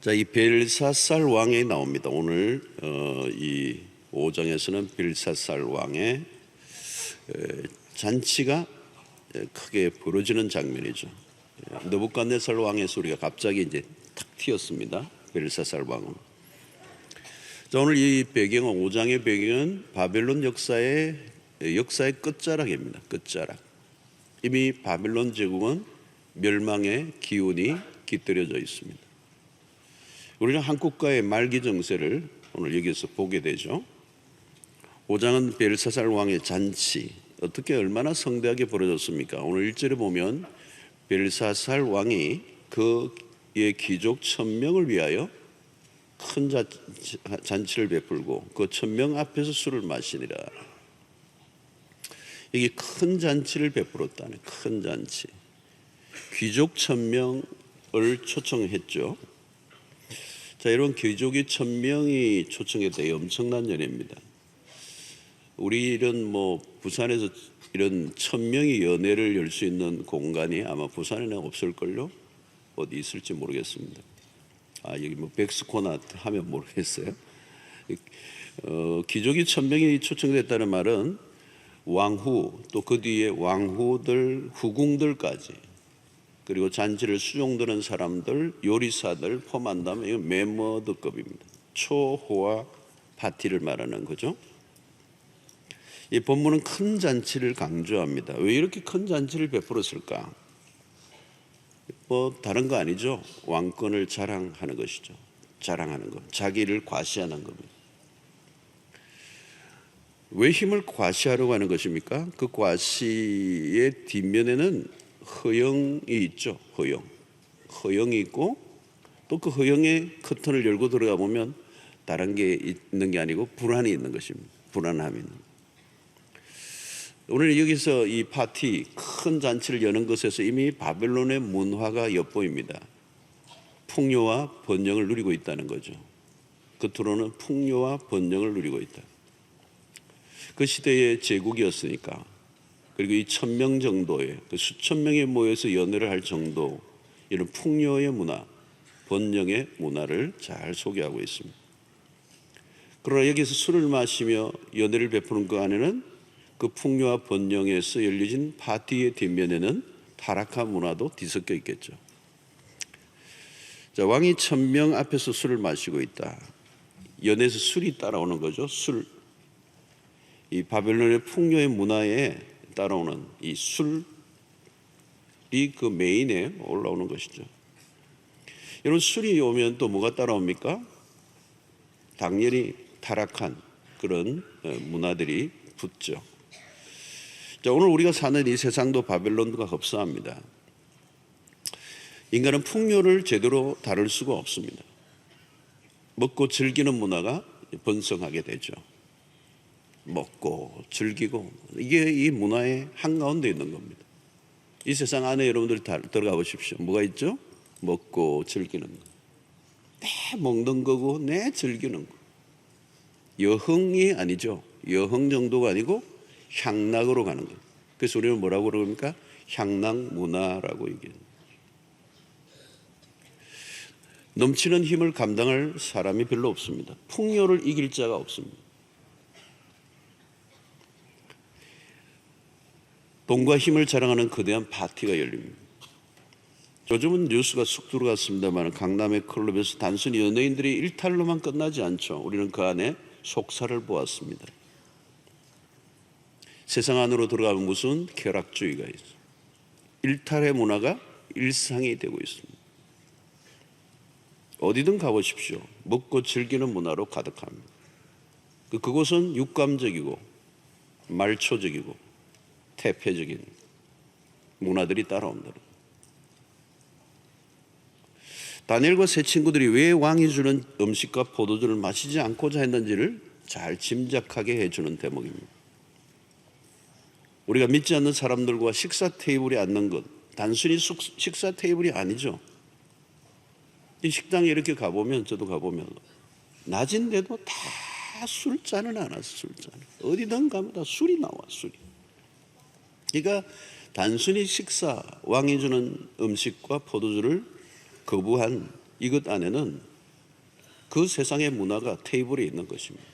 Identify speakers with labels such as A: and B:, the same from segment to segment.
A: 자, 이 벨사살 왕이 나옵니다. 오늘 이 5장에서는 벨사살 왕의 잔치가 크게 벌어지는 장면이죠. 느부갓네살 왕의 소리가 갑자기 이제 탁 튀었습니다. 벨사살 왕은. 자, 오늘 이 배경은 5장의 배경은 바벨론 역사의 끝자락입니다. 끝자락. 이미 바벨론 제국은 멸망의 기운이 깃들여져 있습니다. 우리는 한 국가의 말기 정세를 오늘 여기서 보게 되죠. 5장은 벨사살 왕의 잔치, 어떻게 얼마나 성대하게 벌어졌습니까? 오늘 1절에 보면 벨사살 왕이 그의 귀족 1000명을 위하여 큰 잔치를 베풀고 그 1000명 앞에서 술을 마시니라. 이게 큰 잔치를 베풀었다네. 큰 잔치. 귀족 1000명을 초청했죠. 자, 여러분, 귀족이 1000명이 초청했다. 엄청난 연회입니다. 우리는 부산에서 이런 1000명이 연회를 열 수 있는 공간이 아마 부산에는 없을걸요? 어디 있을지 모르겠습니다. 여기 백스코나 하면 모르겠어요. 귀족이 1000명이 초청됐다는 말은 왕후, 또 그 뒤에 왕후들, 후궁들까지, 그리고 잔치를 수종드는 사람들, 요리사들 포함한다면 이건 메머드급입니다. 초호화 파티를 말하는 거죠. 이 본문은 큰 잔치를 강조합니다. 왜 이렇게 큰 잔치를 베풀었을까? 다른 거 아니죠. 왕권을 자랑하는 것이죠. 자랑하는 것, 자기를 과시하는 겁니다. 왜 힘을 과시하려고 하는 것입니까? 그 과시의 뒷면에는 허영이 있죠. 허영이 있고, 또 그 허영의 커튼을 열고 들어가 보면 다른 게 있는 게 아니고 불안이 있는 것입니다. 불안함이 있는. 오늘 여기서 이 파티, 큰 잔치를 여는 것에서 이미 바벨론의 문화가 엿보입니다. 풍요와 번영을 누리고 있다는 거죠. 겉으로는 풍요와 번영을 누리고 있다. 그 시대의 제국이었으니까. 그리고 이 1000명 정도의 수천 명이 모여서 연회를 할 정도 이런 풍요의 문화, 번영의 문화를 잘 소개하고 있습니다. 그러나 여기서 술을 마시며 연회를 베푸는 그 안에는 그 풍요와 번영에서 열려진 파티의 뒷면에는 타락한 문화도 뒤섞여 있겠죠. 자, 왕이 1000명 앞에서 술을 마시고 있다. 연회에서 술이 따라오는 거죠. 술. 이 바벨론의 풍요의 문화에 따라오는 이 술이 그 메인에 올라오는 것이죠. 여러분, 술이 오면 또 뭐가 따라옵니까? 당연히 타락한 그런 문화들이 붙죠. 자, 오늘 우리가 사는 이 세상도 바벨론과 흡사합니다. 인간은 풍요를 제대로 다룰 수가 없습니다. 먹고 즐기는 문화가 번성하게 되죠. 먹고 즐기고, 이게 이 문화의 한가운데 있는 겁니다. 이 세상 안에 여러분들 다 들어가 보십시오. 뭐가 있죠? 먹고 즐기는 거. 내 먹는 거고 내 즐기는 거. 여흥이 아니죠. 여흥 정도가 아니고 향락으로 가는 거예요. 그래서 우리는 뭐라고 그럽니까? 향락 문화라고 얘기해요. 넘치는 힘을 감당할 사람이 별로 없습니다. 풍요를 이길 자가 없습니다. 돈과 힘을 자랑하는 거대한 파티가 열립니다. 요즘은 뉴스가 쑥 들어갔습니다만 강남의 클럽에서 단순히 연예인들이 일탈로만 끝나지 않죠. 우리는 그 안에 속사를 보았습니다. 세상 안으로 들어가면 무슨 쾌락주의가 있어요. 일탈의 문화가 일상이 되고 있습니다. 어디든 가보십시오. 먹고 즐기는 문화로 가득합니다. 그곳은 육감적이고 말초적이고 태폐적인 문화들이 따라온다. 다니엘과 세 친구들이 왜 왕이 주는 음식과 포도주를 마시지 않고자 했는지를 잘 짐작하게 해주는 대목입니다. 우리가 믿지 않는 사람들과 식사 테이블에 앉는 것, 단순히 식사 테이블이 아니죠. 이 식당에 이렇게 가보면, 저도 가보면 낮인데도 다 술잔을 안 왔어. 술잔. 어디든 가면 다 술이 나와. 술이. 그러니까 단순히 식사, 왕이 주는 음식과 포도주를 거부한 이것 안에는 그 세상의 문화가 테이블에 있는 것입니다.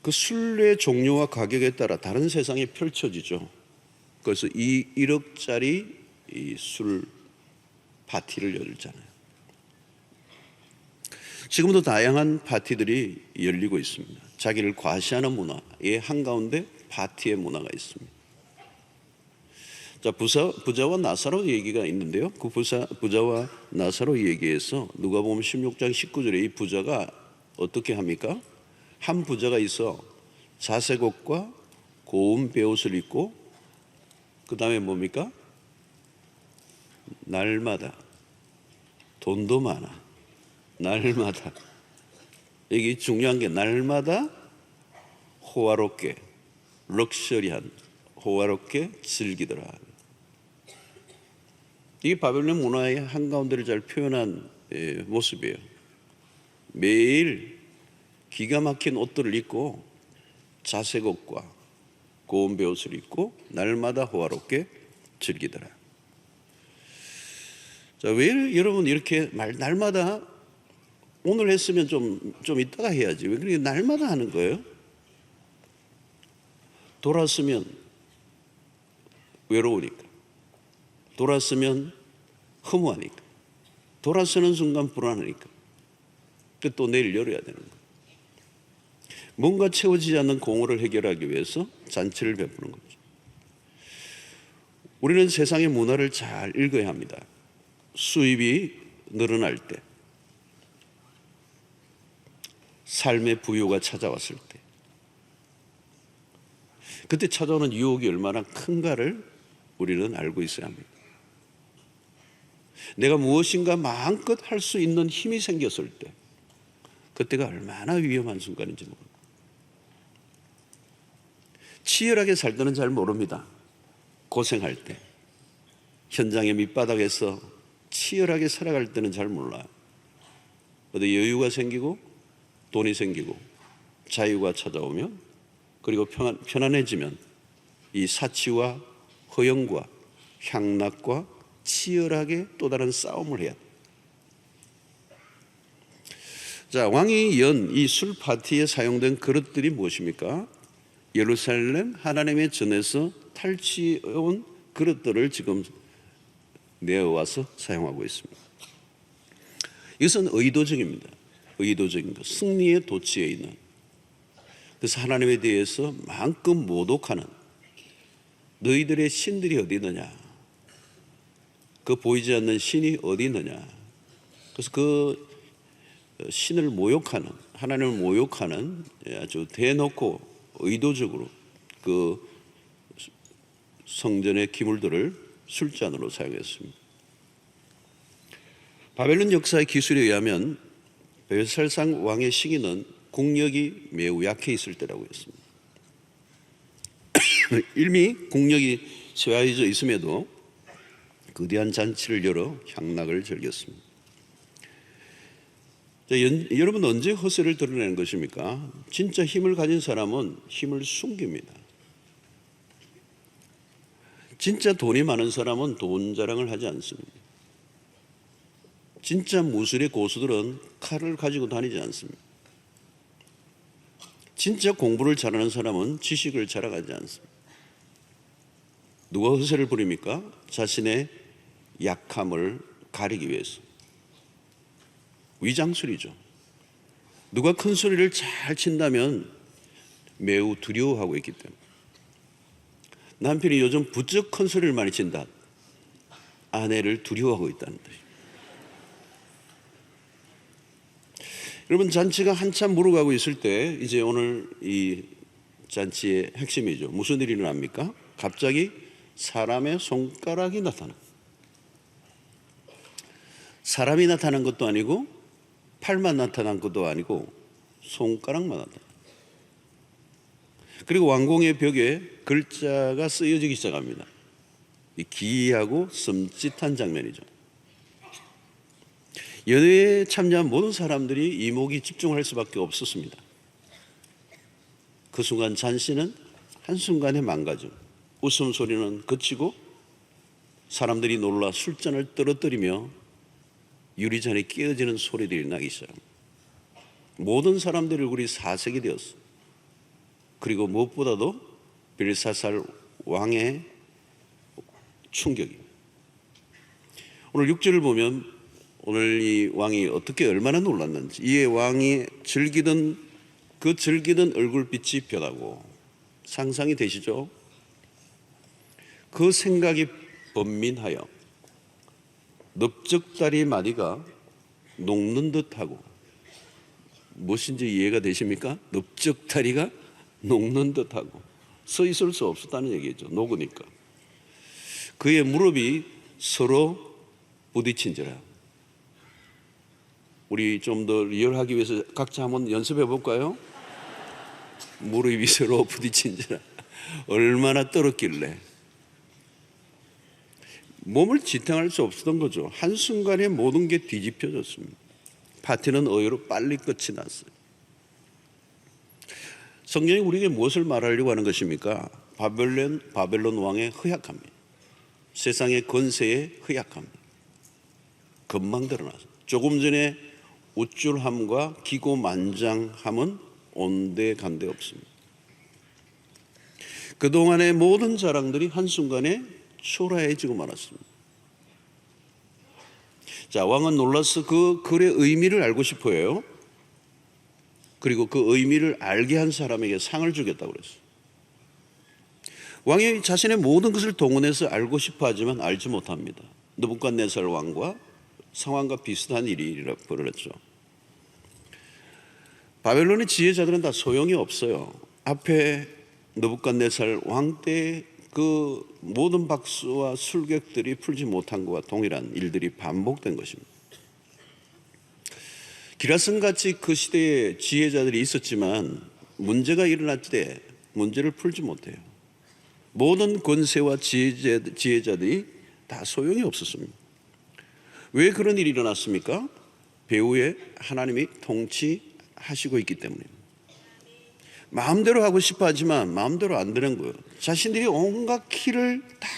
A: 그 술의 종류와 가격에 따라 다른 세상이 펼쳐지죠. 그래서 1억짜리 이 술 파티를 열잖아요. 지금도 다양한 파티들이 열리고 있습니다. 자기를 과시하는 문화의 한가운데 파티의 문화가 있습니다. 자, 부자와 나사로 얘기가 있는데요. 그 부자와 나사로 얘기에서 누가복음 16장 19절에 이 부자가 어떻게 합니까? 한 부자가 있어 자색 옷과 고운 베옷을 입고 그 다음에 뭡니까? 날마다 돈도 많아. 날마다, 여기 중요한 게 날마다 호화롭게, 럭셔리한, 호화롭게 즐기더라. 이게 바벨론 문화의 한가운데를 잘 표현한 모습이에요. 매일 기가 막힌 옷들을 입고 자색 옷과 고운 베옷을 입고 날마다 호화롭게 즐기더라. 자, 왜 여러분 이렇게 날마다 오늘 했으면 좀 이따가 해야지. 왜 그렇게 날마다 하는 거예요? 돌았으면 외로우니까. 돌았으면 허무하니까. 돌아서는 순간 불안하니까. 또 내일 열어야 되는 거예요. 뭔가 채워지지 않는 공허를 해결하기 위해서 잔치를 베푸는 거죠. 우리는 세상의 문화를 잘 읽어야 합니다. 수입이 늘어날 때, 삶의 부유가 찾아왔을 때, 그때 찾아오는 유혹이 얼마나 큰가를 우리는 알고 있어야 합니다. 내가 무엇인가 마음껏 할 수 있는 힘이 생겼을 때, 그때가 얼마나 위험한 순간인지 모릅니다. 치열하게 살 때는 잘 모릅니다. 고생할 때, 현장의 밑바닥에서 치열하게 살아갈 때는 잘 몰라요. 그런데 여유가 생기고 돈이 생기고 자유가 찾아오면, 그리고 편안해지면 이 사치와 허영과 향락과 치열하게 또 다른 싸움을 해야 돼요. 자, 왕이 연 이 술 파티에 사용된 그릇들이 무엇입니까? 예루살렘 하나님의 전에서 탈취해온 그릇들을 지금 내어와서 사용하고 있습니다. 이것은 의도적입니다. 의도적인 것, 승리의 도취에 있는. 그래서 하나님에 대해서 마음껏 모독하는, 너희들의 신들이 어디 있느냐, 그 보이지 않는 신이 어디 있느냐. 그래서 그 신을 모욕하는, 하나님을 모욕하는 아주 대놓고 의도적으로 그 성전의 기물들을 술잔으로 사용했습니다. 바벨론 역사의 기술에 의하면 벨살산 왕의 시기는 국력이 매우 약해 있을 때라고 했습니다. 이미 국력이 쇠화해져 있음에도 거대한 잔치를 열어 향락을 즐겼습니다. 여러분, 언제 허세를 드러내는 것입니까? 진짜 힘을 가진 사람은 힘을 숨깁니다. 진짜 돈이 많은 사람은 돈 자랑을 하지 않습니다. 진짜 무술의 고수들은 칼을 가지고 다니지 않습니다. 진짜 공부를 잘하는 사람은 지식을 자랑하지 않습니다. 누가 허세를 부립니까? 자신의 약함을 가리기 위해서. 위장술이죠. 누가 큰 소리를 잘 친다면 매우 두려워하고 있기 때문에. 남편이 요즘 부쩍 큰 소리를 많이 친다. 아내를 두려워하고 있다는 뜻이에요. 여러분, 잔치가 한참 물어가고 있을 때 이제 오늘 이 잔치의 핵심이죠. 무슨 일이 일어납니까? 갑자기 사람의 손가락이 나타나. 사람이 나타난 것도 아니고 팔만 나타난 것도 아니고 손가락만 나타나. 그리고 왕궁의 벽에 글자가 쓰여지기 시작합니다. 이 기이하고 섬찟한 장면이죠. 연회에 참여한 모든 사람들이 이목이 집중할 수밖에 없었습니다. 그 순간 잔치는 한순간에 망가져 웃음소리는 그치고 사람들이 놀라 술잔을 떨어뜨리며 유리잔이 깨어지는 소리들이 나기 시작합니다. 모든 사람들의 얼굴이 사색이 되었어. 그리고 무엇보다도 벨사살 왕의 충격입니다. 오늘 6절을 보면 오늘 이 왕이 어떻게 얼마나 놀랐는지, 이에 왕이 즐기던 얼굴빛이 변하고, 상상이 되시죠? 그 생각이 번민하여 넓적다리 마디가 녹는 듯하고, 무엇인지 이해가 되십니까? 넓적다리가 녹는 듯하고, 서 있을 수 없었다는 얘기죠. 녹으니까. 그의 무릎이 서로 부딪힌지라. 우리 좀 더 리얼하기 위해서 각자 한번 연습해 볼까요? 무릎이 서로 부딪힌지라. 얼마나 떨었길래. 몸을 지탱할 수 없었던 거죠. 한순간에 모든 게 뒤집혀졌습니다. 파티는 의외로 빨리 끝이 났어요. 성경이 우리에게 무엇을 말하려고 하는 것입니까? 바벨론 왕의 허약함입니다. 세상의 권세의 허약함입니다. 금방 드러나서 조금 전에 우쭐함과 기고만장함은 온데간데 없습니다. 그동안의 모든 자랑들이 한순간에 초라해지고 말았습니다. 자, 왕은 놀라서 그 글의 의미를 알고 싶어 해요. 그리고 그 의미를 알게 한 사람에게 상을 주겠다고 그랬어요. 왕이 자신의 모든 것을 동원해서 알고 싶어 하지만 알지 못합니다. 느부갓네살 왕과 상황과 비슷한 일이 벌어졌죠. 바벨론의 지혜자들은 다 소용이 없어요. 앞에 느부갓네살 왕 때 그 모든 박수와 술객들이 풀지 못한 것과 동일한 일들이 반복된 것입니다. 기라슨같이 그 시대에 지혜자들이 있었지만 문제가 일어날 때 문제를 풀지 못해요. 모든 권세와 지혜자들이 다 소용이 없었습니다. 왜 그런 일이 일어났습니까? 배후에 하나님이 통치하시고 있기 때문입니다. 마음대로 하고 싶어 하지만 마음대로 안 되는 거예요. 자신들이 온갖 키를 다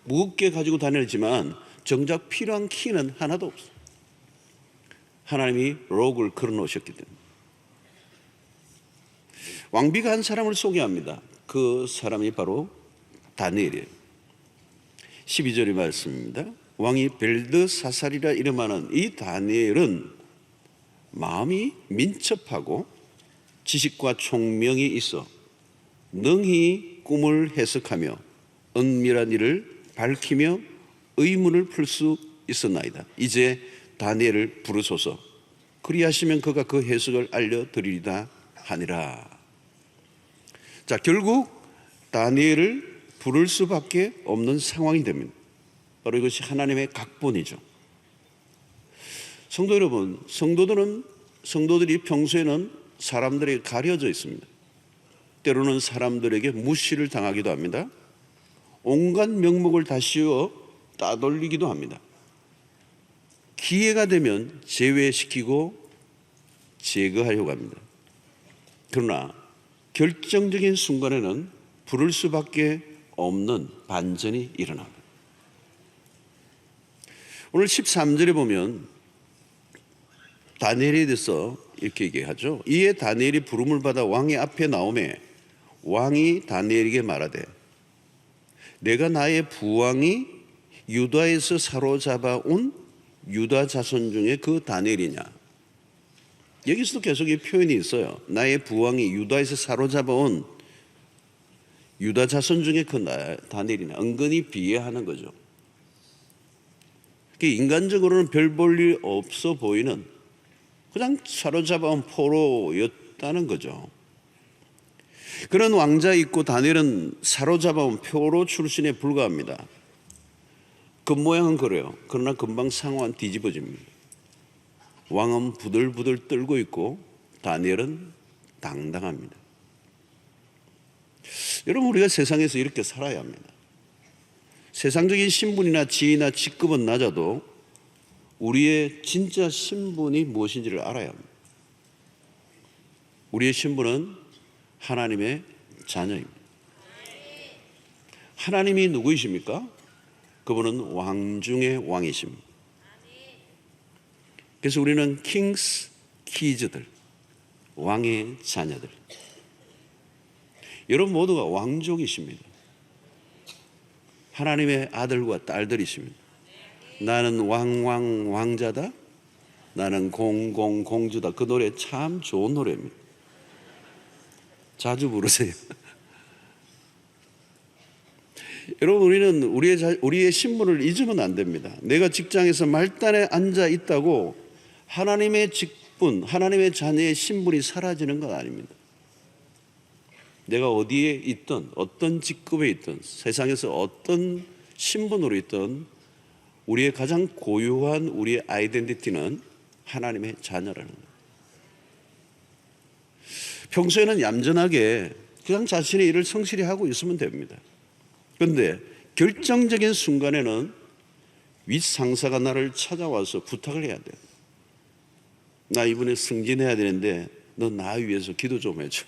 A: 무겁게 가지고 다니지만 정작 필요한 키는 하나도 없어요. 하나님이 록을 걸어놓으셨기 때문에. 왕비가 한 사람을 소개합니다. 그 사람이 바로 다니엘이에요. 12절의 말씀입니다. 왕이 벨드사살이라 이름하는 이 다니엘은 마음이 민첩하고 지식과 총명이 있어 능히 꿈을 해석하며 은밀한 일을 밝히며 의문을 풀 수 있었나이다. 이제 다니엘을 부르소서. 그리하시면 그가 그 해석을 알려드리리다 하니라. 자, 결국 다니엘을 부를 수밖에 없는 상황이 됩니다. 바로 이것이 하나님의 각본이죠. 성도 여러분, 성도들이 평소에는 사람들에게 가려져 있습니다. 때로는 사람들에게 무시를 당하기도 합니다. 온갖 명목을 다 씌워 따돌리기도 합니다. 기회가 되면 제외시키고 제거하려고 합니다. 그러나 결정적인 순간에는 부를 수밖에 없는 반전이 일어납니다. 오늘 13절에 보면 다니엘에 대해서 이렇게 얘기하죠. 이에 다니엘이 부름을 받아 왕의 앞에 나오매 왕이 다니엘에게 말하되 내가 나의 부왕이 유다에서 사로잡아 온 유다 자손 중에 그 다니엘이냐. 여기서도 계속 이 표현이 있어요. 나의 부왕이 유다에서 사로잡아 온 유다 자손 중에 그 다니엘이냐. 은근히 비하하는 거죠. 인간적으로는 별 볼 일 없어 보이는 그냥 사로잡아온 포로였다는 거죠. 그런 왕자 있고 다니엘은 사로잡아온 포로 출신에 불과합니다. 겉모양은 그래요. 그러나 금방 상황은 뒤집어집니다. 왕은 부들부들 떨고 있고 다니엘은 당당합니다. 여러분, 우리가 세상에서 이렇게 살아야 합니다. 세상적인 신분이나 지위나 직급은 낮아도 우리의 진짜 신분이 무엇인지를 알아야 합니다. 우리의 신분은 하나님의 자녀입니다. 하나님이 누구이십니까? 그분은 왕 중의 왕이십니다. 그래서 우리는 킹스 키즈들, 왕의 자녀들. 여러분 모두가 왕족이십니다. 하나님의 아들과 딸들이십니다. 나는 왕자다. 나는 공주다. 그 노래 참 좋은 노래입니다. 자주 부르세요. 여러분 우리는 우리의 신분을 잊으면 안 됩니다. 내가 직장에서 말단에 앉아 있다고 하나님의 직분, 하나님의 자녀의 신분이 사라지는 건 아닙니다. 내가 어디에 있든 어떤 직급에 있든 세상에서 어떤 신분으로 있든 우리의 가장 고유한 우리의 아이덴티티는 하나님의 자녀라는 거예요. 평소에는 얌전하게 그냥 자신의 일을 성실히 하고 있으면 됩니다. 그런데 결정적인 순간에는 윗상사가 나를 찾아와서 부탁을 해야 돼요. 나 이번에 승진해야 되는데 너 나 위해서 기도 좀 해줘.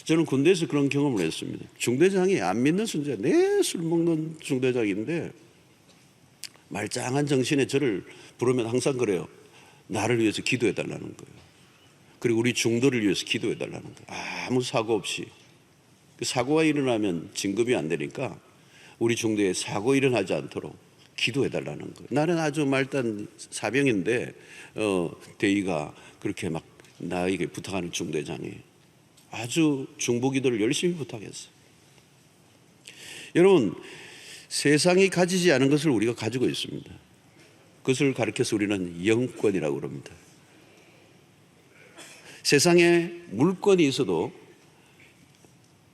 A: 저는 군대에서 그런 경험을 했습니다. 중대장이 안 믿는 순자, 내 술 먹는 중대장인데 말짱한 정신에 저를 부르면 항상 그래요. 나를 위해서 기도해 달라는 거예요. 그리고 우리 중도를 위해서 기도해 달라는 거예요. 아무 사고 없이. 사고가 일어나면 진급이 안 되니까 우리 중도에 사고 일어나지 않도록 기도해 달라는 거예요. 나는 아주 말단 사병인데 대위가 그렇게 막 나에게 부탁하는 중대장이 아주 중보기도를 열심히 부탁했어요. 여러분 세상이 가지지 않은 것을 우리가 가지고 있습니다. 그것을 가르쳐서 우리는 영권이라고 그럽니다. 세상에 물건이 있어도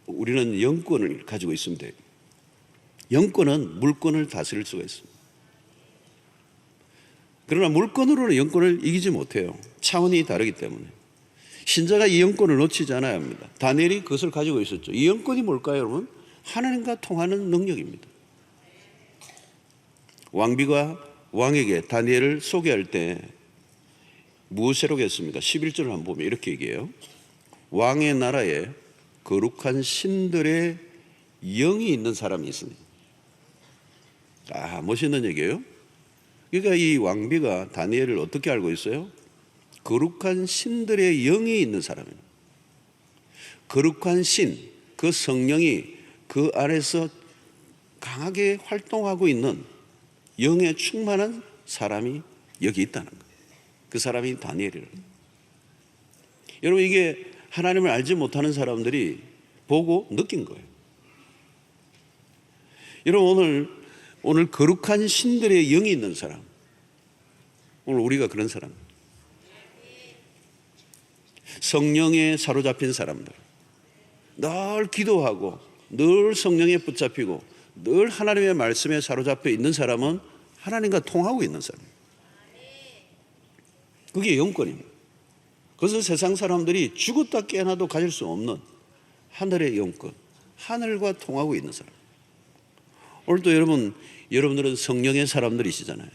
A: 우리는 영권을 가지고 있으면 돼요. 영권은 물건을 다스릴 수가 있습니다. 그러나 물건으로는 영권을 이기지 못해요. 차원이 다르기 때문에. 신자가 이 영권을 놓치지 않아야 합니다. 다니엘이 그것을 가지고 있었죠. 이 영권이 뭘까요, 여러분? 하나님과 통하는 능력입니다. 왕비가 왕에게 다니엘을 소개할 때 무엇이라고 했습니까? 11절을 한번 보면 이렇게 얘기해요. 왕의 나라에 거룩한 신들의 영이 있는 사람이 있으니. 멋있는 얘기예요. 그러니까 이 왕비가 다니엘을 어떻게 알고 있어요? 거룩한 신들의 영이 있는 사람이에요. 거룩한 신, 그 성령이 그 안에서 강하게 활동하고 있는 영에 충만한 사람이 여기 있다는 거예요. 그 사람이 다니엘이라는 거예요. 여러분 이게 하나님을 알지 못하는 사람들이 보고 느낀 거예요. 여러분 오늘 거룩한 신들의 영이 있는 사람, 오늘 우리가 그런 사람, 성령에 사로잡힌 사람들, 늘 기도하고 늘 성령에 붙잡히고 늘 하나님의 말씀에 사로잡혀 있는 사람은 하나님과 통하고 있는 사람이에요. 그게 영권입니다. 그것은 세상 사람들이 죽었다 깨어나도 가질 수 없는 하늘의 영권, 하늘과 통하고 있는 사람. 오늘도 여러분들은 성령의 사람들이시잖아요.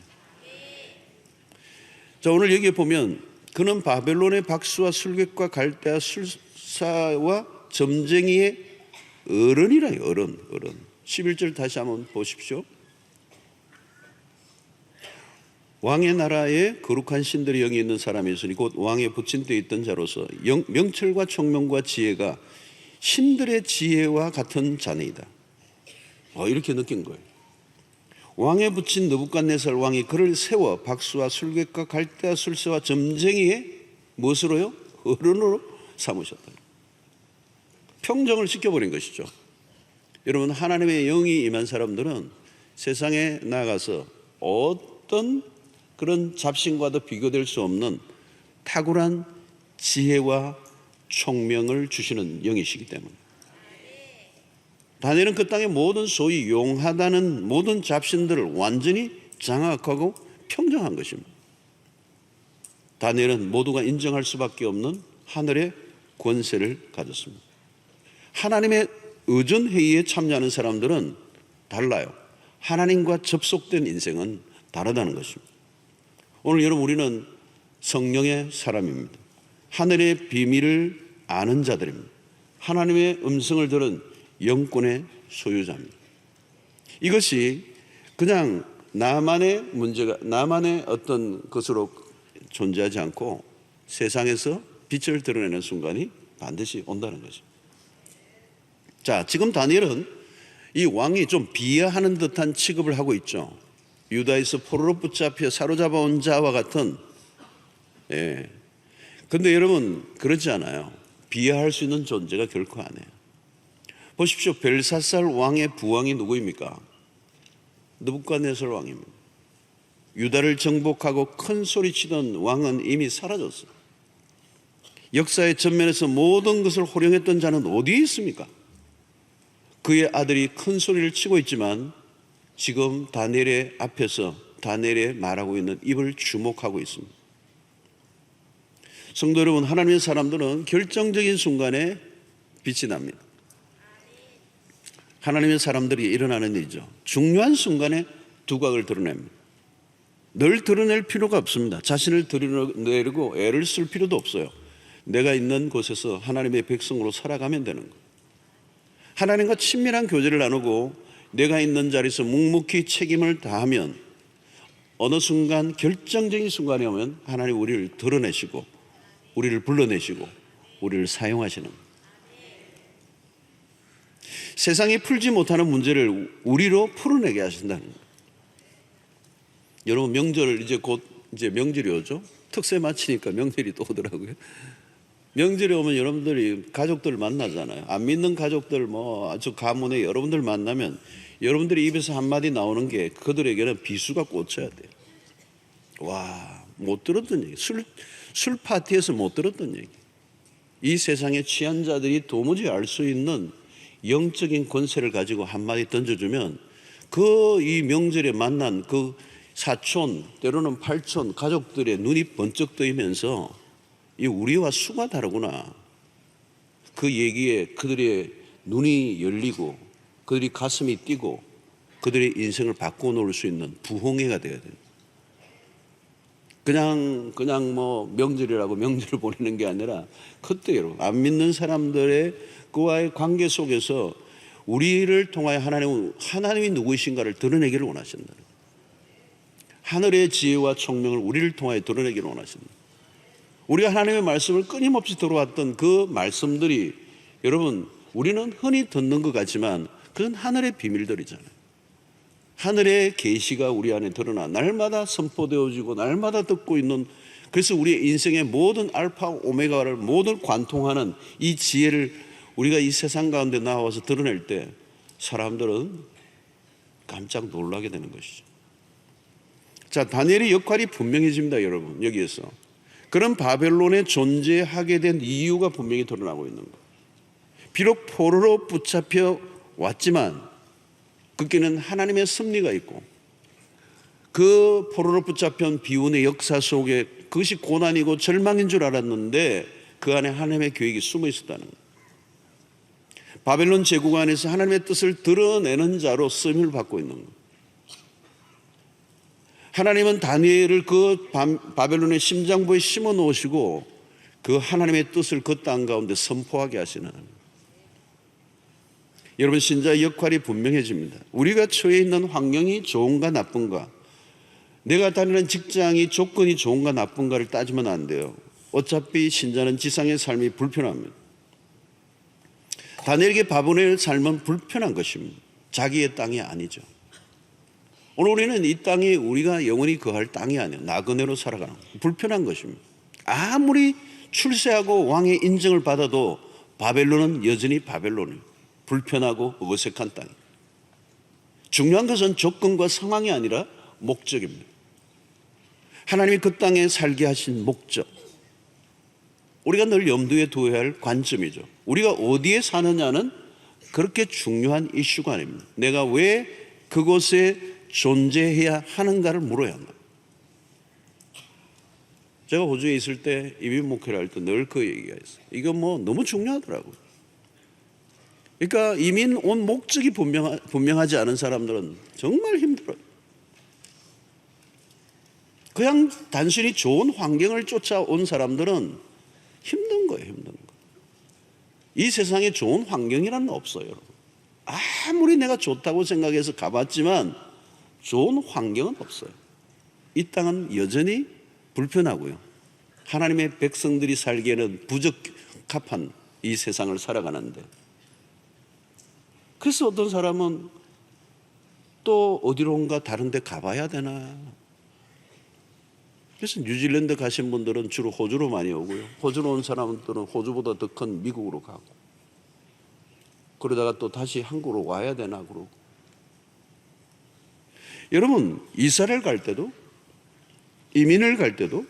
A: 자, 오늘 여기에 보면 그는 바벨론의 박수와 술객과 갈대아 술사와 점쟁이의 어른이라요. 어른. 11절 다시 한번 보십시오. 왕의 나라에 거룩한 신들의 영이 있는 사람이 있으니 곧 왕의 붙인 데 있던 자로서 명철과 총명과 지혜가 신들의 지혜와 같은 자네이다. 이렇게 느낀 거예요. 왕에 붙인 느부갓네살 왕이 그를 세워 박수와 술객과 갈대아 술사와 점쟁이의 무엇으로요? 어른으로 삼으셨다. 평정을 시켜버린 것이죠. 여러분 하나님의 영이 임한 사람들은 세상에 나가서 어떤 그런 잡신과도 비교될 수 없는 탁월한 지혜와 총명을 주시는 영이시기 때문에 다니엘은 그 땅의 모든 소위 용하다는 모든 잡신들을 완전히 장악하고 평정한 것입니다. 다니엘은 모두가 인정할 수밖에 없는 하늘의 권세를 가졌습니다. 하나님의 의전회의에 참여하는 사람들은 달라요. 하나님과 접속된 인생은 다르다는 것입니다. 오늘 여러분 우리는 성령의 사람입니다. 하늘의 비밀을 아는 자들입니다. 하나님의 음성을 들은 영권의 소유자입니다. 이것이 그냥 나만의 문제가, 나만의 어떤 것으로 존재하지 않고 세상에서 빛을 드러내는 순간이 반드시 온다는 거죠. 자, 지금 다니엘은 이 왕이 좀 비하하는 듯한 취급을 하고 있죠. 유다에서 포로로 붙잡혀 사로잡아온 자와 같은. 근데 여러분, 그렇지 않아요. 비하할 수 있는 존재가 결코 아니에요. 보십시오. 벨사살 왕의 부왕이 누구입니까? 느부갓네살 왕입니다. 유다를 정복하고 큰 소리치던 왕은 이미 사라졌어요. 역사의 전면에서 모든 것을 호령했던 자는 어디에 있습니까? 그의 아들이 큰 소리를 치고 있지만 지금 다니엘의 앞에서 다니엘의 말하고 있는 입을 주목하고 있습니다. 성도 여러분, 하나님의 사람들은 결정적인 순간에 빛이 납니다. 하나님의 사람들이 일어나는 일이죠. 중요한 순간에 두각을 드러냅니다. 늘 드러낼 필요가 없습니다. 자신을 드러내려고 애를 쓸 필요도 없어요. 내가 있는 곳에서 하나님의 백성으로 살아가면 되는 거예요. 하나님과 친밀한 교제를 나누고 내가 있는 자리에서 묵묵히 책임을 다하면 어느 순간 결정적인 순간이 오면 하나님 우리를 드러내시고 우리를 불러내시고 우리를 사용하시는 거예요. 세상이 풀지 못하는 문제를 우리로 풀어내게 하신다는 거예요. 여러분, 명절 이제 명절이 오죠. 특세 마치니까 명절이 또 오더라고요. 명절에 오면 여러분들이 가족들 만나잖아요. 안 믿는 가족들 아주 가문에 여러분들 만나면 여러분들이 입에서 한마디 나오는 게 그들에게는 비수가 꽂혀야 돼요. 와, 못 들었던 얘기. 술 파티에서 못 들었던 얘기. 이 세상의 취한 자들이 도무지 알 수 있는 영적인 권세를 가지고 한마디 던져주면 이 명절에 만난 그 사촌, 때로는 팔촌 가족들의 눈이 번쩍 뜨이면서 이 우리와 수가 다르구나. 그 얘기에 그들의 눈이 열리고 그들이 가슴이 뛰고 그들의 인생을 바꿔놓을 수 있는 부흥회가 되어야 돼요. 그냥 명절이라고 명절을 보내는 게 아니라 그때 여러분, 안 믿는 사람들의 그와의 관계 속에서 우리를 통하여 하나님이 누구이신가를 드러내기를 원하신다. 하늘의 지혜와 총명을 우리를 통하여 드러내기를 원하십니다. 우리가 하나님의 말씀을 끊임없이 들어왔던 그 말씀들이 여러분, 우리는 흔히 듣는 것 같지만 그건 하늘의 비밀들이잖아요. 하늘의 계시가 우리 안에 드러나 날마다 선포되어지고 날마다 듣고 있는, 그래서 우리의 인생의 모든 알파 오메가를 모두 관통하는 이 지혜를 우리가 이 세상 가운데 나와서 드러낼 때 사람들은 깜짝 놀라게 되는 것이죠. 자, 다니엘의 역할이 분명해집니다. 여러분, 여기에서 그런 바벨론에 존재하게 된 이유가 분명히 드러나고 있는 거예요. 비록 포로로 붙잡혀 왔지만 그게는 하나님의 섭리가 있고 그 포로로 붙잡힌 비운의 역사 속에 그것이 고난이고 절망인 줄 알았는데 그 안에 하나님의 계획이 숨어 있었다는 거예요. 바벨론 제국 안에서 하나님의 뜻을 드러내는 자로 쓰임을 받고 있는 거예요. 하나님은 다니엘을 그 바벨론의 심장부에 심어 놓으시고 그 하나님의 뜻을 그 땅 가운데 선포하게 하시는 거예요. 여러분, 신자의 역할이 분명해집니다. 우리가 처해 있는 환경이 좋은가 나쁜가, 내가 다니는 직장이 조건이 좋은가 나쁜가를 따지면 안 돼요. 어차피 신자는 지상의 삶이 불편합니다. 다니엘에게 바벨론의 삶은 불편한 것입니다. 자기의 땅이 아니죠. 오늘 우리는 이 땅이 우리가 영원히 거할 땅이 아니에요. 나그네로 살아가는 불편한 것입니다. 아무리 출세하고 왕의 인정을 받아도 바벨론은 여전히 바벨론이에요. 불편하고 어색한 땅. 중요한 것은 조건과 상황이 아니라 목적입니다. 하나님이 그 땅에 살게 하신 목적, 우리가 늘 염두에 두어야 할 관점이죠. 우리가 어디에 사느냐는 그렇게 중요한 이슈가 아닙니다. 내가 왜 그곳에 존재해야 하는가를 물어야 한다. 제가 호주에 있을 때 이민 목회를 할 때 늘 그 얘기가 있어요. 이거 너무 중요하더라고요. 그러니까 이민 온 목적이 분명하지 않은 사람들은 정말 힘들어요. 그냥 단순히 좋은 환경을 쫓아온 사람들은 힘든 거예요. 힘든 거. 이 세상에 좋은 환경이란 없어요. 여러분. 아무리 내가 좋다고 생각해서 가봤지만 좋은 환경은 없어요. 이 땅은 여전히 불편하고요. 하나님의 백성들이 살기에는 부적합한 이 세상을 살아가는데, 그래서 어떤 사람은 또 어디론가 다른 데 가봐야 되나. 그래서 뉴질랜드 가신 분들은 주로 호주로 많이 오고요. 호주로 온 사람들은 호주보다 더 큰 미국으로 가고, 그러다가 또 다시 한국으로 와야 되나 그러고. 여러분, 이스라엘 갈 때도, 이민을 갈 때도,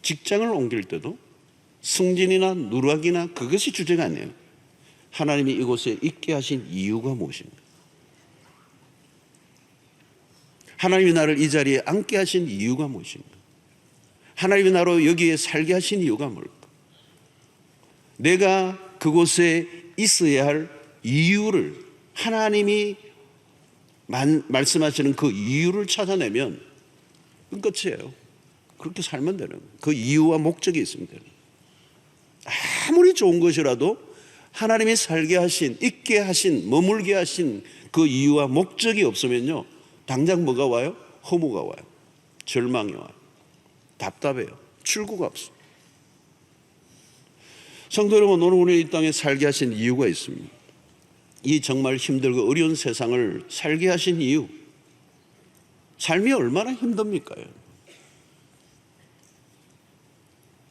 A: 직장을 옮길 때도 승진이나 누락이나 그것이 주제가 아니에요. 하나님이 이곳에 있게 하신 이유가 무엇입니까? 하나님이 나를 이 자리에 앉게 하신 이유가 무엇입니까? 하나님이 나로 여기에 살게 하신 이유가 뭘까? 내가 그곳에 있어야 할 이유를, 하나님이 말씀하시는 그 이유를 찾아내면 끝이에요. 그렇게 살면 되는 거예요. 그 이유와 목적이 있으면 되는 거예요. 아무리 좋은 것이라도 하나님이 살게 하신, 있게 하신, 머물게 하신 그 이유와 목적이 없으면요, 당장 뭐가 와요? 허무가 와요. 절망이 와요. 답답해요. 출구가 없어요. 성도 여러분, 오늘 우리 이 땅에 살게 하신 이유가 있습니다. 이 정말 힘들고 어려운 세상을 살게 하신 이유. 삶이 얼마나 힘듭니까?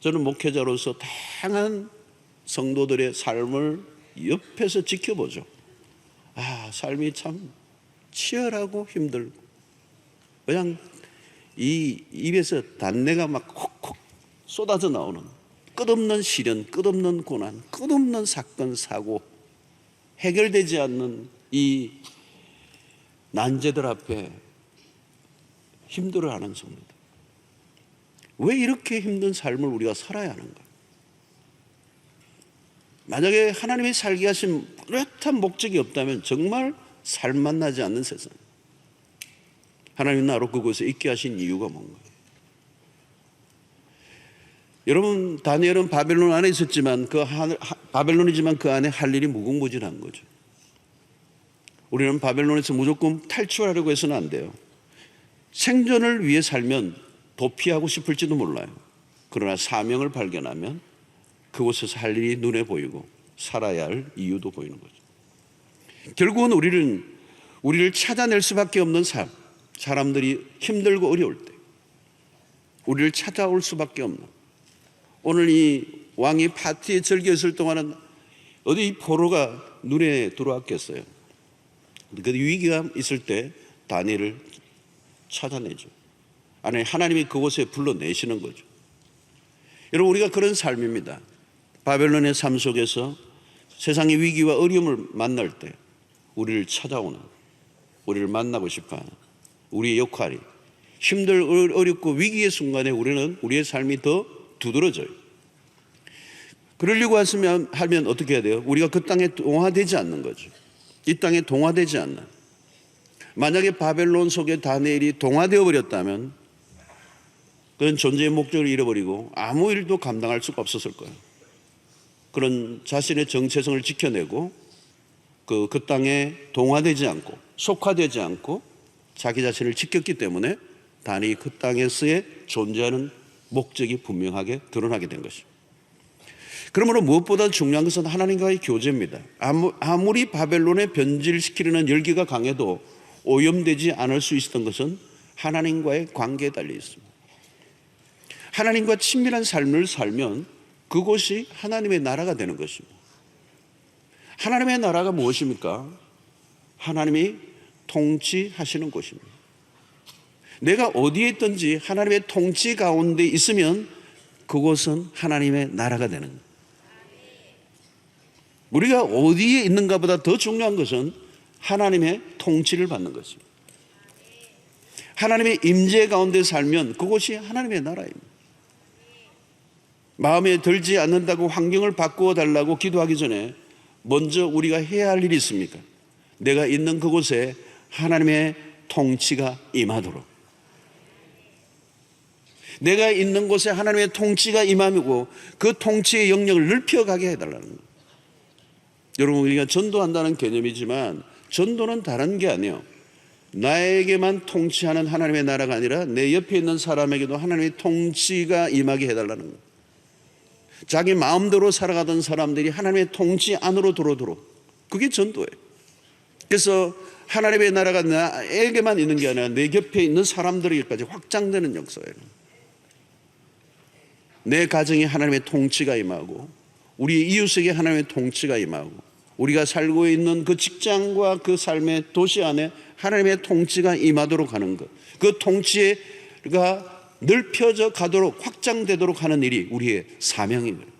A: 저는 목회자로서 다양한 성도들의 삶을 옆에서 지켜보죠. 아, 삶이 참 치열하고 힘들고, 그냥 이 입에서 단내가 막 콕콕 쏟아져 나오는 끝없는 시련, 끝없는 고난, 끝없는 사건, 사고, 해결되지 않는 이 난제들 앞에 힘들어하는 성도들. 왜 이렇게 힘든 삶을 우리가 살아야 하는가? 만약에 하나님이 살게 하신 뚜렷한 목적이 없다면 정말 살맛 나지 않는 세상. 하나님 나로 그곳에 있게 하신 이유가 뭔가? 여러분, 다니엘은 바벨론 안에 있었지만 바벨론이지만 그 안에 할 일이 무궁무진한 거죠. 우리는 바벨론에서 무조건 탈출하려고 해서는 안 돼요. 생존을 위해 살면 도피하고 싶을지도 몰라요. 그러나 사명을 발견하면 그곳에서 할 일이 눈에 보이고 살아야 할 이유도 보이는 거죠. 결국은 우리를 찾아낼 수밖에 없는 삶, 사람들이 힘들고 어려울 때 우리를 찾아올 수밖에 없는, 오늘 이 왕이 파티에 즐겨 있을 동안은 어디 이 포로가 눈에 들어왔겠어요. 그 위기가 있을 때 다니엘을 찾아내죠. 아니, 하나님이 그곳에 불러내시는 거죠. 여러분, 우리가 그런 삶입니다. 바벨론의 삶 속에서 세상의 위기와 어려움을 만날 때 우리를 찾아오는, 우리를 만나고 싶어하는 우리의 역할이, 어렵고 위기의 순간에 우리의 삶이 더 두드러져요. 그러려고 하면 어떻게 해야 돼요? 우리가 그 땅에 동화되지 않는 거죠. 이 땅에 동화되지 않는. 만약에 바벨론 속에 다니엘이 동화되어 버렸다면 그런 존재의 목적을 잃어버리고 아무 일도 감당할 수가 없었을 거예요. 그런 자신의 정체성을 지켜내고 그 땅에 동화되지 않고 속화되지 않고 자기 자신을 지켰기 때문에 다니엘이 그 땅에서의 존재하는 목적이 분명하게 드러나게 된 것입니다. 그러므로 무엇보다 중요한 것은 하나님과의 교제입니다. 아무리 바벨론에 변질시키려는 열기가 강해도 오염되지 않을 수 있었던 것은 하나님과의 관계에 달려 있습니다. 하나님과 친밀한 삶을 살면 그곳이 하나님의 나라가 되는 것입니다. 하나님의 나라가 무엇입니까? 하나님이 통치하시는 곳입니다. 내가 어디에 있든지 하나님의 통치 가운데 있으면 그곳은 하나님의 나라가 되는 거예요. 우리가 어디에 있는가 보다 더 중요한 것은 하나님의 통치를 받는 것입니다. 하나님의 임재 가운데 살면 그곳이 하나님의 나라입니다. 마음에 들지 않는다고 환경을 바꾸어 달라고 기도하기 전에 먼저 우리가 해야 할 일이 있습니까? 내가 있는 그곳에 하나님의 통치가 임하도록, 내가 있는 곳에 하나님의 통치가 임하고 그 통치의 영역을 넓혀가게 해달라는 거예요. 여러분, 우리가 전도한다는 개념이지만 전도는 다른 게 아니에요. 나에게만 통치하는 하나님의 나라가 아니라 내 옆에 있는 사람에게도 하나님의 통치가 임하게 해달라는 거예요. 자기 마음대로 살아가던 사람들이 하나님의 통치 안으로 들어오도록, 그게 전도예요. 그래서 하나님의 나라가 나에게만 있는 게 아니라 내 곁에 있는 사람들에게까지 확장되는 역사예요. 내 가정에 하나님의 통치가 임하고, 우리 이웃에게 하나님의 통치가 임하고, 우리가 살고 있는 그 직장과 그 삶의 도시 안에 하나님의 통치가 임하도록 하는 것, 그 통치가 넓혀져 가도록, 확장되도록 하는 일이 우리의 사명입니다.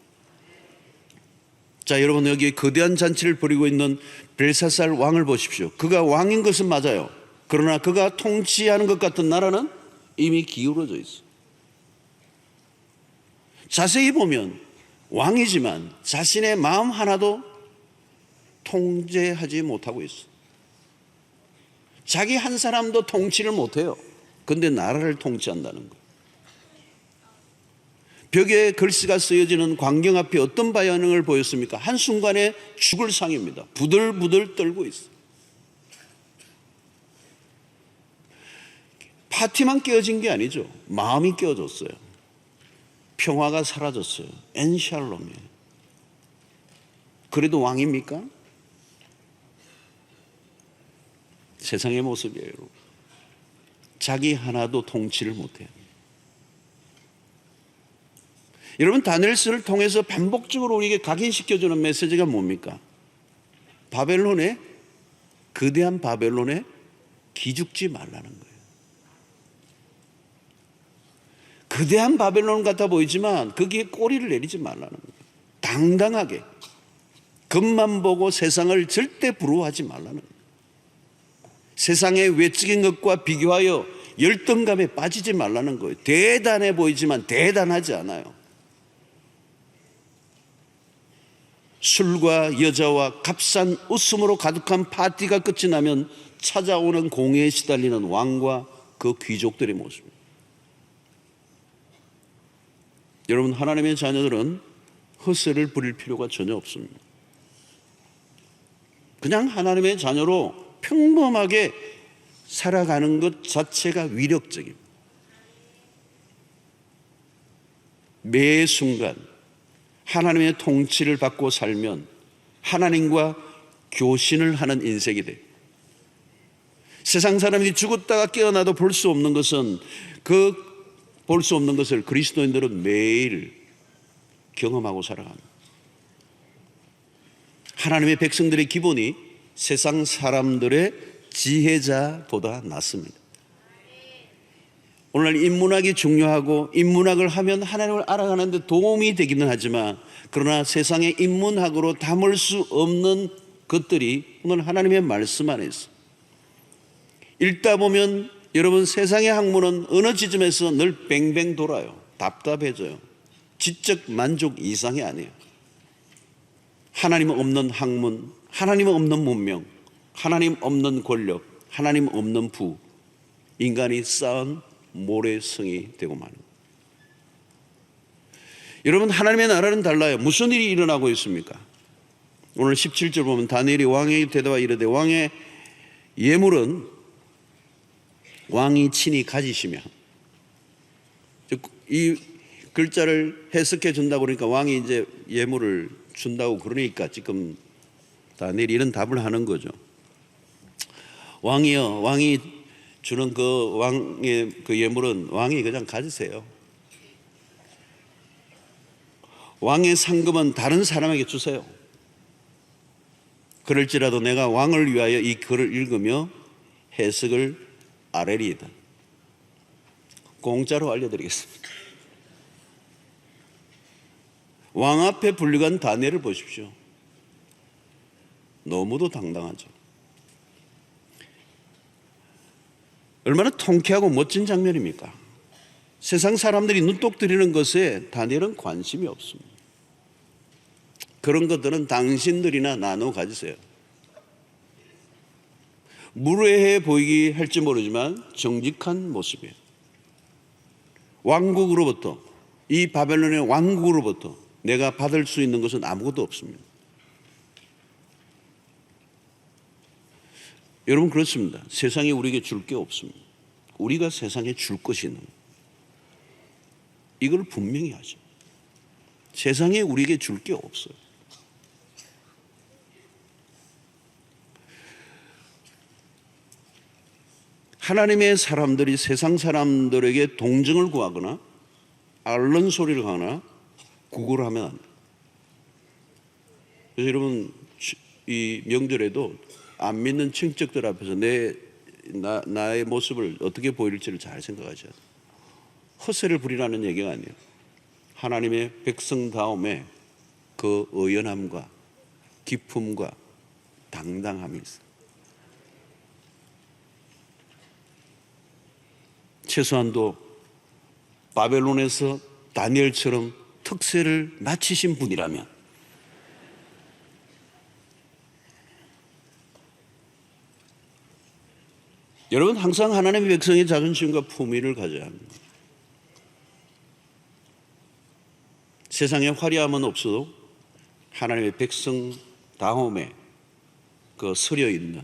A: 자, 여러분, 여기 거대한 잔치를 벌이고 있는 벨사살 왕을 보십시오. 그가 왕인 것은 맞아요. 그러나 그가 통치하는 것 같은 나라는 이미 기울어져 있어요. 자세히 보면 왕이지만 자신의 마음 하나도 통제하지 못하고 있어요. 자기 한 사람도 통치를 못해요. 그런데 나라를 통치한다는 거예요. 벽에 글씨가 쓰여지는 광경 앞에 어떤 반응을 보였습니까? 한순간에 죽을 상입니다. 부들부들 떨고 있어요. 파티만 깨어진 게 아니죠. 마음이 깨어졌어요. 평화가 사라졌어요. 엔샬롬이에요. 그래도 왕입니까? 세상의 모습이에요. 자기 하나도 통치를 못해요. 여러분, 다니엘서를 통해서 반복적으로 우리에게 각인시켜주는 메시지가 뭡니까? 바벨론에, 거대한 바벨론에 기죽지 말라는 거예요. 거대한 바벨론 같아 보이지만 거기에 꼬리를 내리지 말라는 거예요. 당당하게 겉만 보고 세상을 절대 부러워하지 말라는 거예요. 세상의 외적인 것과 비교하여 열등감에 빠지지 말라는 거예요. 대단해 보이지만 대단하지 않아요. 술과 여자와 값싼 웃음으로 가득한 파티가 끝이 나면 찾아오는 공회에 시달리는 왕과 그 귀족들의 모습입니다. 여러분, 하나님의 자녀들은 허세를 부릴 필요가 전혀 없습니다. 그냥 하나님의 자녀로 평범하게 살아가는 것 자체가 위력적입니다. 매 순간 하나님의 통치를 받고 살면 하나님과 교신을 하는 인생이 돼요. 세상 사람이 죽었다가 깨어나도 볼 수 없는 것은, 볼 수 없는 것을 그리스도인들은 매일 경험하고 살아갑니다. 하나님의 백성들의 기본이 세상 사람들의 지혜자보다 낫습니다. 오늘 인문학이 중요하고 인문학을 하면 하나님을 알아가는 데 도움이 되기는 하지만, 그러나 세상의 인문학으로 담을 수 없는 것들이 오늘 하나님의 말씀 안에 있어요. 읽다 보면 여러분, 세상의 학문은 어느 지점에서 늘 뱅뱅 돌아요. 답답해져요. 지적 만족 이상이 아니에요. 하나님 없는 학문, 하나님 없는 문명, 하나님 없는 권력, 하나님 없는 부, 인간이 쌓은 모래성이 되고 마는. 여러분, 하나님의 나라는 달라요. 무슨 일이 일어나고 있습니까? 오늘 17절 보면 다니엘이 왕에게 대답하여 이르되 왕의 예물은 왕이 친히 가지시며, 이 글자를 해석해 준다고 그러니까 왕이 이제 예물을 준다고 그러니까 지금 다니엘이 이런 답을 하는 거죠. 왕이요, 왕이 주는 그 왕의 그 예물은 왕이 그냥 가지세요. 왕의 상금은 다른 사람에게 주세요. 그럴지라도 내가 왕을 위하여 이 글을 읽으며 해석을 아뢰리이다. 공짜로 알려드리겠습니다. 왕 앞에 불려간 다니엘을 보십시오. 너무도 당당하죠. 얼마나 통쾌하고 멋진 장면입니까? 세상 사람들이 눈독 들이는 것에 다니엘은 관심이 없습니다. 그런 것들은 당신들이나 나눠 가지세요. 무례해 보이기 할지 모르지만 정직한 모습이에요. 왕국으로부터, 이 바벨론의 왕국으로부터 내가 받을 수 있는 것은 아무것도 없습니다. 여러분 그렇습니다. 세상에 우리에게 줄 게 없습니다. 우리가 세상에 줄 것이 있는 거예요. 이걸 분명히 하죠. 세상에 우리에게 줄 게 없어요. 하나님의 사람들이 세상 사람들에게 동정을 구하거나 앓는 소리를 하거나 구걸을 하면 안 돼요. 그래서 여러분 이 명절에도 안 믿는 친척들 앞에서 나의 모습을 어떻게 보일지를 잘 생각하셔야 돼요. 허세를 부리라는 얘기가 아니에요. 하나님의 백성다움에 그 의연함과 기품과 당당함이 있어요. 최소한도 바벨론에서 다니엘처럼 특세를 마치신 분이라면 여러분 항상 하나님의 백성의 자존심과 품위를 가져야 합니다. 세상에 화려함은 없어도 하나님의 백성다움에 그 서려 있는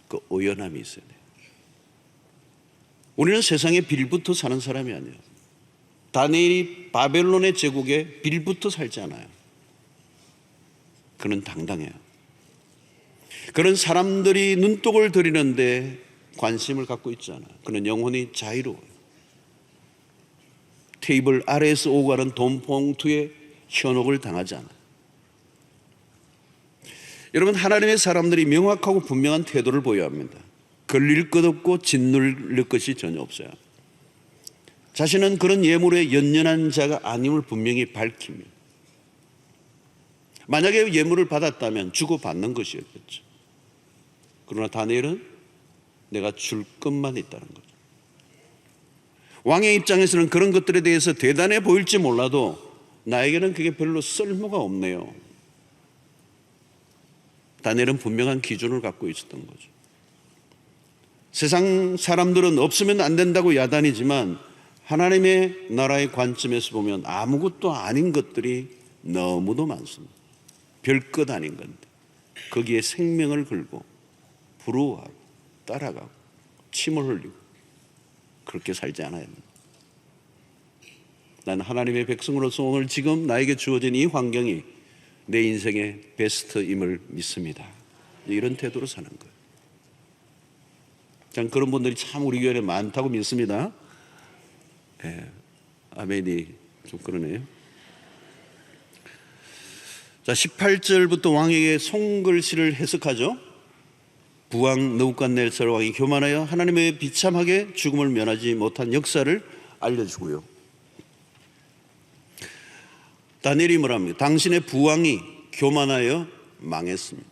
A: 그 의연함이 있어야 돼요. 우리는 세상에 빌부터 사는 사람이 아니에요. 다니엘이 바벨론의 제국에 빌부터 살지 않아요. 그는 당당해요. 그는 사람들이 눈독을 들이는데 관심을 갖고 있지 않아요. 그는 영혼이 자유로워요. 테이블 아래에서 오고 가는 돈 봉투에 현혹을 당하지 않아요. 여러분 하나님의 사람들이 명확하고 분명한 태도를 보여야 합니다. 걸릴 것 없고 짓눌릴 것이 전혀 없어요. 자신은 그런 예물에 연연한 자가 아님을 분명히 밝힙니다. 만약에 예물을 받았다면 주고받는 것이었겠죠. 그러나 다니엘은 내가 줄 것만 있다는 거죠. 왕의 입장에서는 그런 것들에 대해서 대단해 보일지 몰라도 나에게는 그게 별로 쓸모가 없네요. 다니엘은 분명한 기준을 갖고 있었던 거죠. 세상 사람들은 없으면 안 된다고 야단이지만 하나님의 나라의 관점에서 보면 아무것도 아닌 것들이 너무도 많습니다. 별것 아닌 건데 거기에 생명을 걸고 부러워하고 따라가고 침을 흘리고 그렇게 살지 않아야 합니다. 나는 하나님의 백성으로서 오늘 지금 나에게 주어진 이 환경이 내 인생의 베스트임을 믿습니다. 이런 태도로 사는 거예요. 전 그런 분들이 참 우리 교회에 많다고 믿습니다. 아멘이 좀 그러네요. 자, 18절부터 왕에게 송글씨를 해석하죠. 부왕 느부갓네살 왕이 교만하여 하나님의 비참하게 죽음을 면하지 못한 역사를 알려주고요. 다니엘이 뭐랍니까? 당신의 부왕이 교만하여 망했습니다.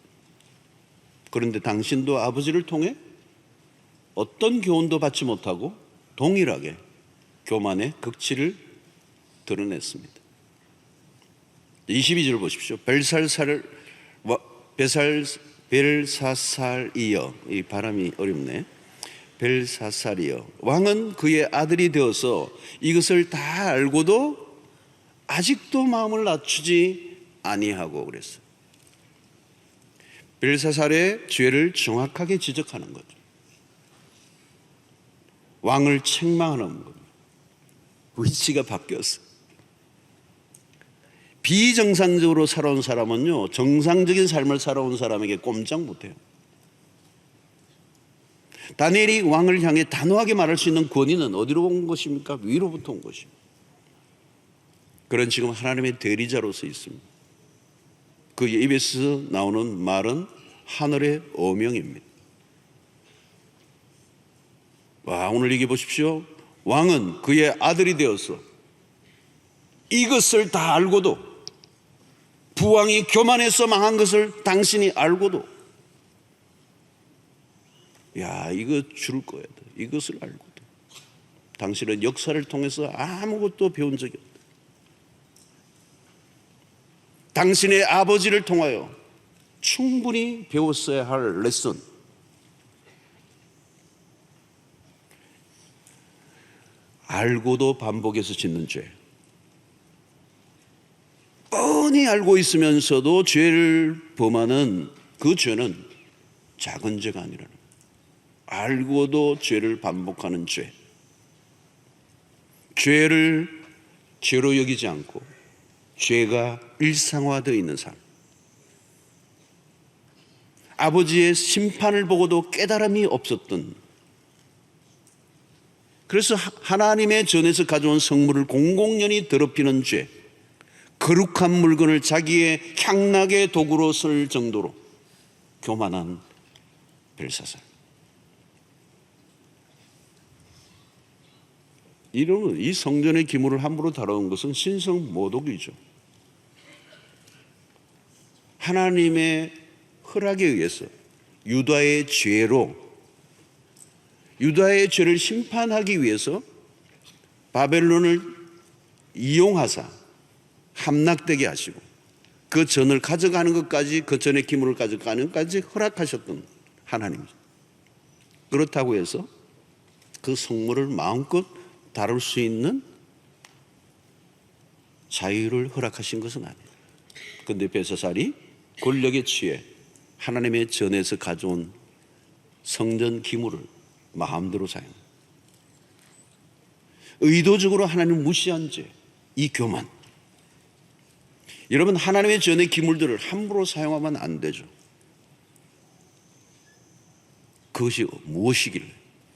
A: 그런데 당신도 아버지를 통해 어떤 교훈도 받지 못하고 동일하게 교만의 극치를 드러냈습니다. 22절 보십시오. 벨사살이여, 이 발음이 어렵네. 벨사살이여, 왕은 그의 아들이 되어서 이것을 다 알고도 아직도 마음을 낮추지 아니하고 그랬어요. 벨사살의 죄를 정확하게 지적하는 거죠. 왕을 책망하는 겁니다. 위치가 바뀌었어요. 비정상적으로 살아온 사람은요, 정상적인 삶을 살아온 사람에게 꼼짝 못해요. 다니엘이 왕을 향해 단호하게 말할 수 있는 권위는 어디로 온 것입니까? 위로부터 온 것입니다. 그런 지금 하나님의 대리자로서 있습니다. 그 입에서 나오는 말은 하늘의 어명입니다. 와, 오늘 얘기해 보십시오. 왕은 그의 아들이 되어서 이것을 다 알고도, 부왕이 교만해서 망한 것을 당신이 알고도, 야, 이거 줄 거야. 이것을 알고도 당신은 역사를 통해서 아무것도 배운 적이 없다. 당신의 아버지를 통하여 충분히 배웠어야 할 레슨, 알고도 반복해서 짓는 죄. 뻔히 알고 있으면서도 죄를 범하는 그 죄는 작은 죄가 아니라는 거예요. 알고도 죄를 반복하는 죄. 죄를 죄로 여기지 않고 죄가 일상화되어 있는 삶. 아버지의 심판을 보고도 깨달음이 없었던, 그래서 하나님의 전에서 가져온 성물을 공공연히 더럽히는 죄, 거룩한 물건을 자기의 향락의 도구로 쓸 정도로 교만한 벨사살. 이런 이 성전의 기물을 함부로 다루는 것은 신성 모독이죠. 하나님의 허락에 의해서 유다의 죄로, 유다의 죄를 심판하기 위해서 바벨론을 이용하사 함락되게 하시고 그 전을 가져가는 것까지, 그 전의 기물을 가져가는 것까지 허락하셨던 하나님이죠. 그렇다고 해서 그 성물을 마음껏 다룰 수 있는 자유를 허락하신 것은 아니에요. 그런데 벨사살이 권력에 취해 하나님의 전에서 가져온 성전 기물을 마음대로 사용, 의도적으로 하나님을 무시한 죄, 이 교만. 여러분, 하나님의 전의 기물들을 함부로 사용하면 안 되죠. 그것이 무엇이길래?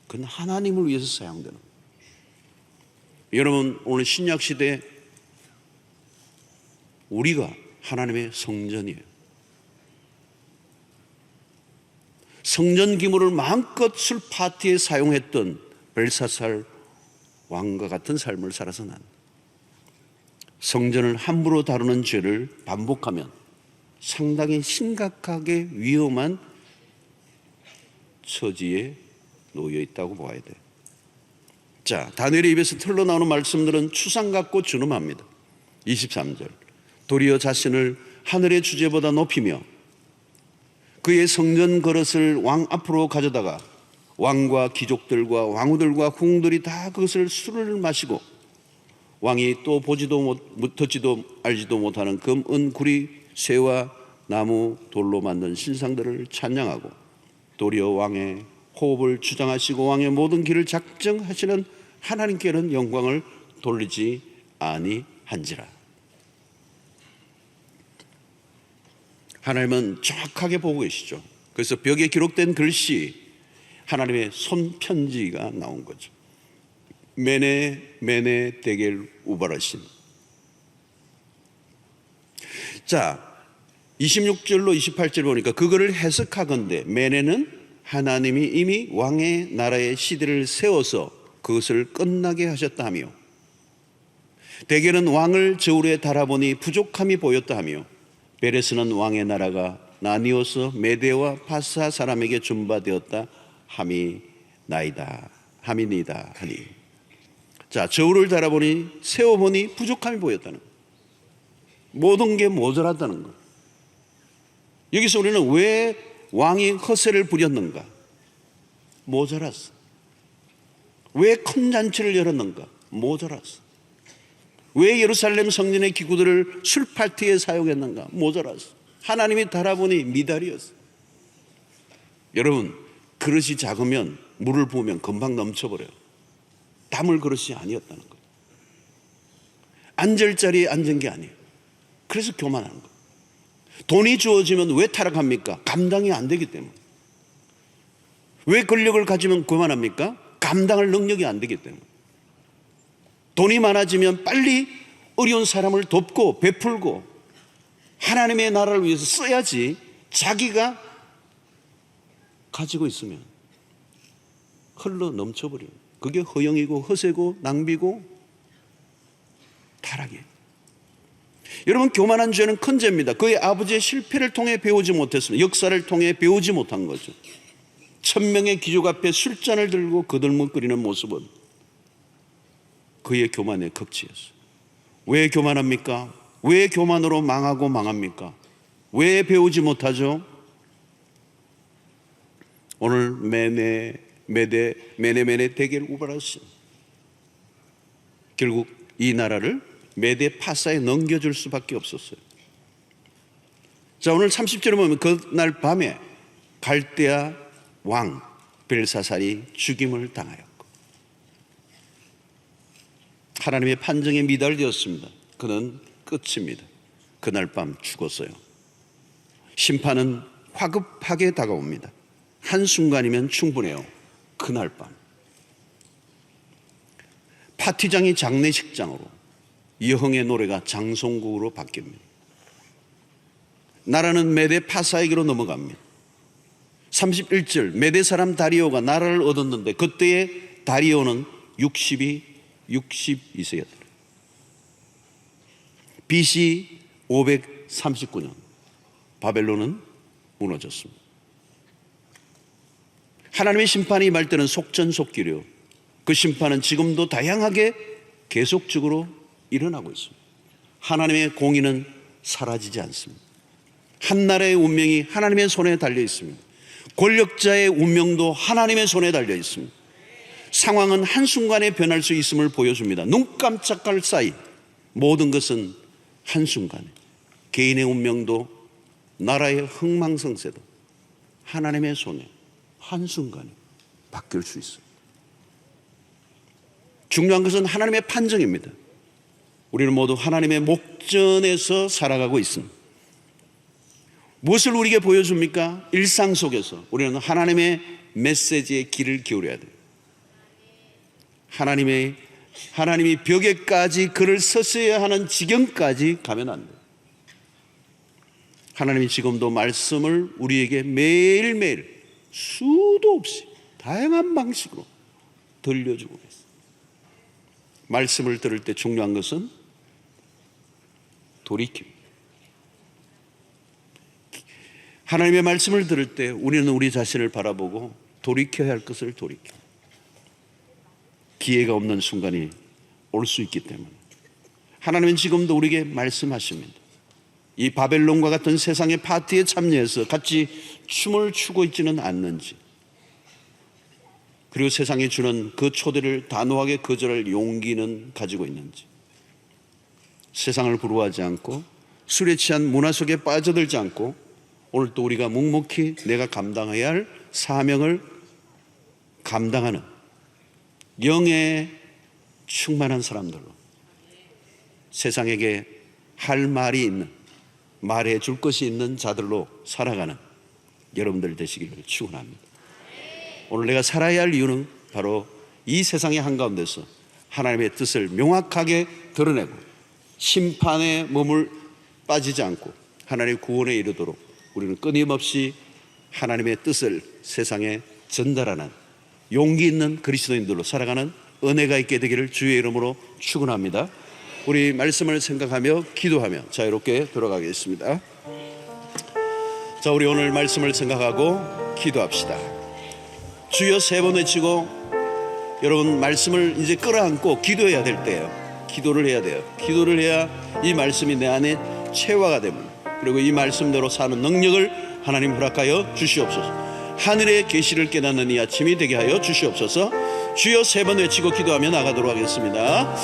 A: 그건 하나님을 위해서 사용되는 거예요. 여러분, 오늘 신약 시대 우리가 하나님의 성전이에요. 성전 기물을 마음껏 술 파티에 사용했던 벨사살 왕과 같은 삶을 살아서 난, 성전을 함부로 다루는 죄를 반복하면 상당히 심각하게 위험한 처지에 놓여 있다고 봐야 돼요. 자, 다니엘의 입에서 흘러나오는 말씀들은 추상 같고 준엄합니다. 23절, 도리어 자신을 하늘의 주제보다 높이며 그의 성전 그릇을 왕 앞으로 가져다가 왕과 귀족들과 왕후들과 궁들이 다 그것을 술을 마시고 왕이 또 보지도 듣지도 알지도 못하는 금, 은, 구리, 쇠와 나무, 돌로 만든 신상들을 찬양하고 도리어 왕의 호흡을 주장하시고 왕의 모든 길을 작정하시는 하나님께는 영광을 돌리지 아니한지라. 하나님은 정확하게 보고 계시죠. 그래서 벽에 기록된 글씨, 하나님의 손편지가 나온 거죠. 메네 메네 데겔 우바라신. 자, 26절로 28절 보니까 그거를 해석하건대 메네는 하나님이 이미 왕의 나라의 시대를 세워서 그것을 끝나게 하셨다 하며, 데겔은 왕을 저울에 달아보니 부족함이 보였다 하며, 베레스는 왕의 나라가 나뉘어서 메대와 파사 사람에게 준바되었다 함이나이다 함이니다 하니. 자, 저울을 달아보니 세워보니 부족함이 보였다는 거예요. 모든 게 모자랐다는 거예요. 여기서 우리는 왜 왕이 허세를 부렸는가? 모자랐어. 왜 큰 잔치를 열었는가? 모자랐어. 왜 예루살렘 성전의 기구들을 술 파티에 사용했는가? 모자랐어. 하나님이 달아보니 미달이었어. 여러분, 그릇이 작으면 물을 부으면 금방 넘쳐버려요. 담을 그릇이 아니었다는 거예요. 앉을 자리에 앉은 게 아니에요. 그래서 교만한 거예요. 돈이 주어지면 왜 타락합니까? 감당이 안 되기 때문에. 왜 권력을 가지면 교만합니까? 감당할 능력이 안 되기 때문에. 돈이 많아지면 빨리 어려운 사람을 돕고 베풀고 하나님의 나라를 위해서 써야지, 자기가 가지고 있으면 흘러 넘쳐버려요. 그게 허영이고 허세고 낭비고 타락이에요. 여러분, 교만한 죄는 큰 죄입니다. 그의 아버지의 실패를 통해 배우지 못했습니다. 역사를 통해 배우지 못한 거죠. 1000명의 귀족 앞에 술잔을 들고 거들먹거리는 모습은 그의 교만의 극치였어요. 왜 교만합니까? 왜 교만으로 망하고 망합니까? 왜 배우지 못하죠? 오늘 메네 데겔 우바라신, 결국 이 나라를 메데 파사에 넘겨줄 수밖에 없었어요. 자, 오늘 30절에 보면 그날 밤에 갈대아 왕 벨사살이 죽임을 당하였고 하나님의 판정에 미달되었습니다. 그는 끝입니다. 그날 밤 죽었어요. 심판은 화급하게 다가옵니다. 한순간이면 충분해요. 그날 밤 파티장이 장례식장으로, 여흥의 노래가 장송곡으로 바뀝니다. 나라는 메대 파사에게로 넘어갑니다. 31절 메대 사람 다리오가 나라를 얻었는데 그때의 다리오는 62세였다. BC 539년 바벨론은 무너졌습니다. 하나님의 심판이 임할 때는 속전속결이요, 그 심판은 지금도 다양하게 계속적으로 일어나고 있습니다. 하나님의 공의는 사라지지 않습니다. 한 나라의 운명이 하나님의 손에 달려 있습니다. 권력자의 운명도 하나님의 손에 달려 있습니다. 상황은 한순간에 변할 수 있음을 보여줍니다. 눈 깜짝할 사이 모든 것은 한순간에, 개인의 운명도 나라의 흥망성쇠도 하나님의 손에 한순간에 바뀔 수 있습니다. 중요한 것은 하나님의 판정입니다. 우리는 모두 하나님의 목전에서 살아가고 있습니다. 무엇을 우리에게 보여줍니까? 일상 속에서 우리는 하나님의 메시지에 귀를 기울여야 돼요. 하나님이 벽에까지 글을 썼어야 하는 지경까지 가면 안 돼요. 하나님이 지금도 말씀을 우리에게 매일매일 수도 없이 다양한 방식으로 들려주고 계세요. 말씀을 들을 때 중요한 것은 돌이킴. 하나님의 말씀을 들을 때 우리는 우리 자신을 바라보고 돌이켜야 할 것을 돌이켜. 기회가 없는 순간이 올 수 있기 때문에 하나님은 지금도 우리에게 말씀하십니다. 이 바벨론과 같은 세상의 파티에 참여해서 같이 춤을 추고 있지는 않는지, 그리고 세상이 주는 그 초대를 단호하게 거절할 용기는 가지고 있는지, 세상을 부러워하지 않고 술에 취한 문화 속에 빠져들지 않고 오늘 또 우리가 묵묵히 내가 감당해야 할 사명을 감당하는 영에 충만한 사람들로, 세상에게 할 말이 있는, 말해 줄 것이 있는 자들로 살아가는 여러분들 되시기를 축원합니다. 오늘 내가 살아야 할 이유는 바로 이 세상의 한가운데서 하나님의 뜻을 명확하게 드러내고 심판의 몸을 빠지지 않고 하나님의 구원에 이르도록 우리는 끊임없이 하나님의 뜻을 세상에 전달하는 용기 있는 그리스도인들로 살아가는 은혜가 있게 되기를 주의 이름으로 축원합니다. 우리 말씀을 생각하며 기도하며 자유롭게 돌아가겠습니다. 자, 우리 오늘 말씀을 생각하고 기도합시다. 주여 세 번 외치고, 여러분 말씀을 이제 끌어안고 기도해야 될 때예요. 기도를 해야 돼요. 기도를 해야 이 말씀이 내 안에 체화가 됩니다. 그리고 이 말씀대로 사는 능력을 하나님 허락하여 주시옵소서. 하늘의 계시를 깨닫는 이 아침이 되게 하여 주시옵소서. 주여 세 번 외치고 기도하며 나가도록 하겠습니다.